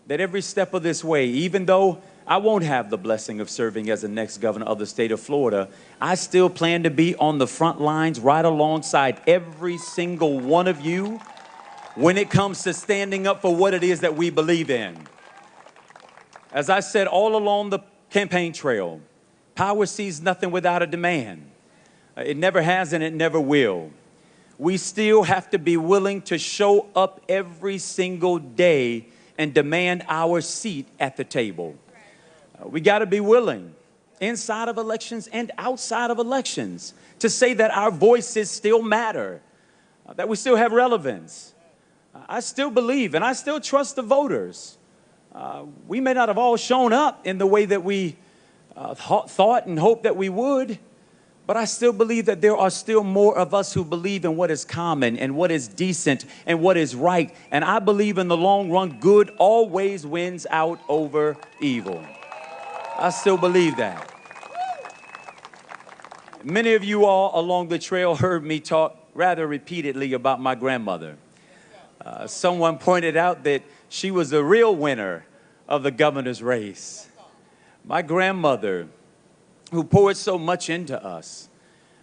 that every step of this way, even though I won't have the blessing of serving as the next governor of the state of Florida, I still plan to be on the front lines right alongside every single one of you when it comes to standing up for what it is that we believe in. As I said all along the campaign trail, power sees nothing without a demand. It never has and it never will. We still have to be willing to show up every single day and demand our seat at the table. We got to be willing, inside of elections and outside of elections, to say that our voices still matter, that we still have relevance. I still believe and I still trust the voters. We may not have all shown up in the way that we thought and hoped that we would, but I still believe that there are still more of us who believe in what is common and what is decent and what is right. And I believe in the long run, good always wins out over evil. I still believe that. Many of you all along the trail heard me talk rather repeatedly about my grandmother. Someone pointed out that she was the real winner of the governor's race. My grandmother, who poured so much into us,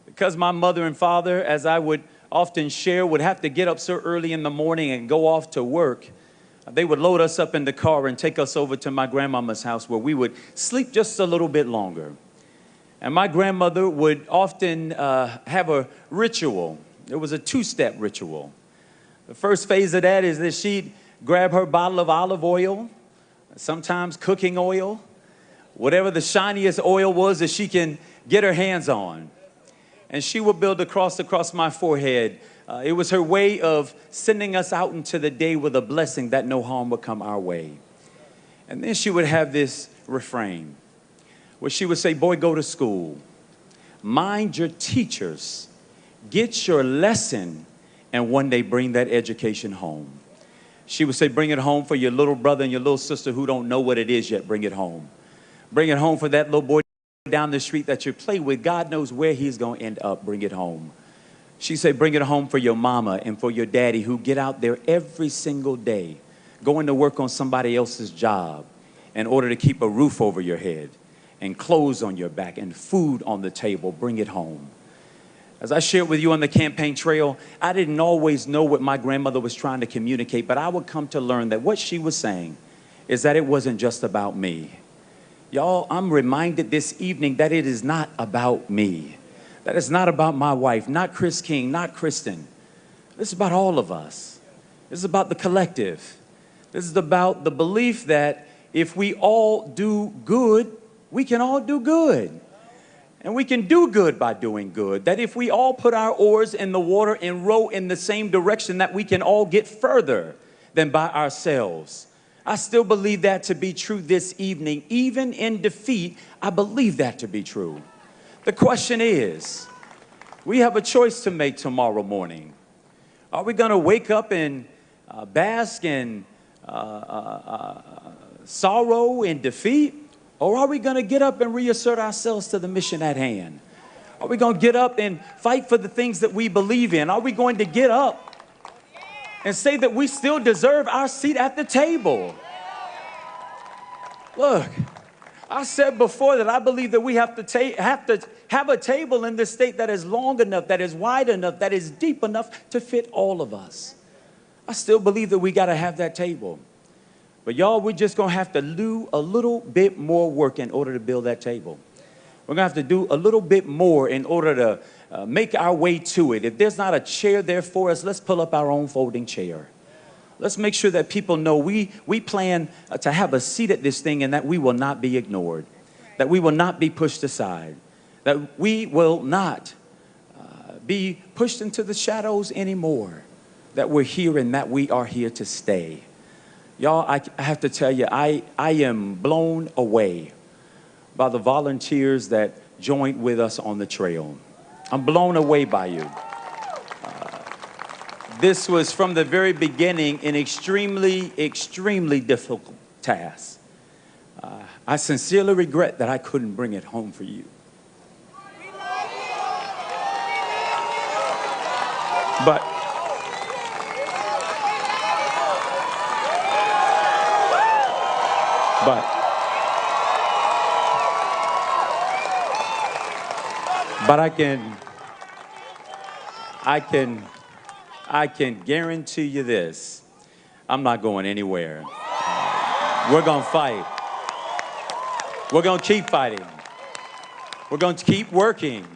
because my mother and father, as I would often share, would have to get up so early in the morning and go off to work. They would load us up in the car and take us over to my grandmama's house where we would sleep just a little bit longer. And my grandmother would often have a ritual. It was a two-step ritual. The first phase of that is that she'd grab her bottle of olive oil, sometimes cooking oil, whatever the shiniest oil was that she can get her hands on. And she would build a cross across my forehead. It was her way of sending us out into the day with a blessing that no harm would come our way. And then she would have this refrain where she would say, boy, go to school, mind your teachers, get your lesson, and one day bring that education home. She would say, bring it home for your little brother and your little sister who don't know what it is yet. Bring it home. Bring it home for that little boy down the street that you play with. God knows where he's going to end up. Bring it home. She said, bring it home for your mama and for your daddy who get out there every single day, going to work on somebody else's job in order to keep a roof over your head and clothes on your back and food on the table. Bring it home. As I shared with you on the campaign trail, I didn't always know what my grandmother was trying to communicate, but I would come to learn that what she was saying is that it wasn't just about me. Y'all, I'm reminded this evening that it is not about me. That it's not about my wife, not Chris King, not Kristen. This is about all of us. This is about the collective. This is about the belief that if we all do good, we can all do good. And we can do good by doing good. That if we all put our oars in the water and row in the same direction, that we can all get further than by ourselves. I still believe that to be true this evening. Even in defeat, I believe that to be true. The question is, we have a choice to make tomorrow morning. Are we going to wake up and bask in sorrow and defeat? Or are we going to get up and reassert ourselves to the mission at hand? Are we going to get up and fight for the things that we believe in? Are we going to get up and say that we still deserve our seat at the table? Look, I said before that I believe that we have to have a table in this state that is long enough, that is wide enough, that is deep enough to fit all of us. I still believe that we got to have that table. But y'all, we're just going to have to do a little bit more work in order to build that table. We're going to have to do a little bit more in order to make our way to it. If there's not a chair there for us, let's pull up our own folding chair. Let's make sure that people know we plan to have a seat at this thing and that we will not be ignored, that we will not be pushed aside, that we will not be pushed into the shadows anymore, that we're here and that we are here to stay. Y'all, I have to tell you, I am blown away by the volunteers that joined with us on the trail. I'm blown away by you. This was from the very beginning an extremely, extremely difficult task. I sincerely regret that I couldn't bring it home for you. But I can guarantee you this. I'm not going anywhere. We're going to fight. We're going to keep fighting. We're going to keep working.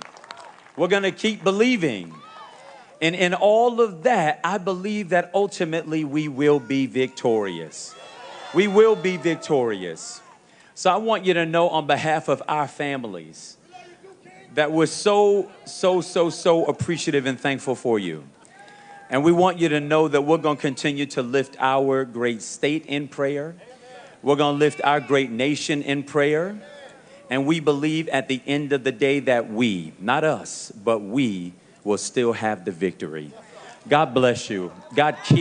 We're going to keep believing. And in all of that, I believe that ultimately we will be victorious. We will be victorious. So I want you to know on behalf of our families that we're so appreciative and thankful for you. And we want you to know that we're going to continue to lift our great state in prayer. We're going to lift our great nation in prayer. And we believe at the end of the day that we, not us, but we will still have the victory. God bless you. God keep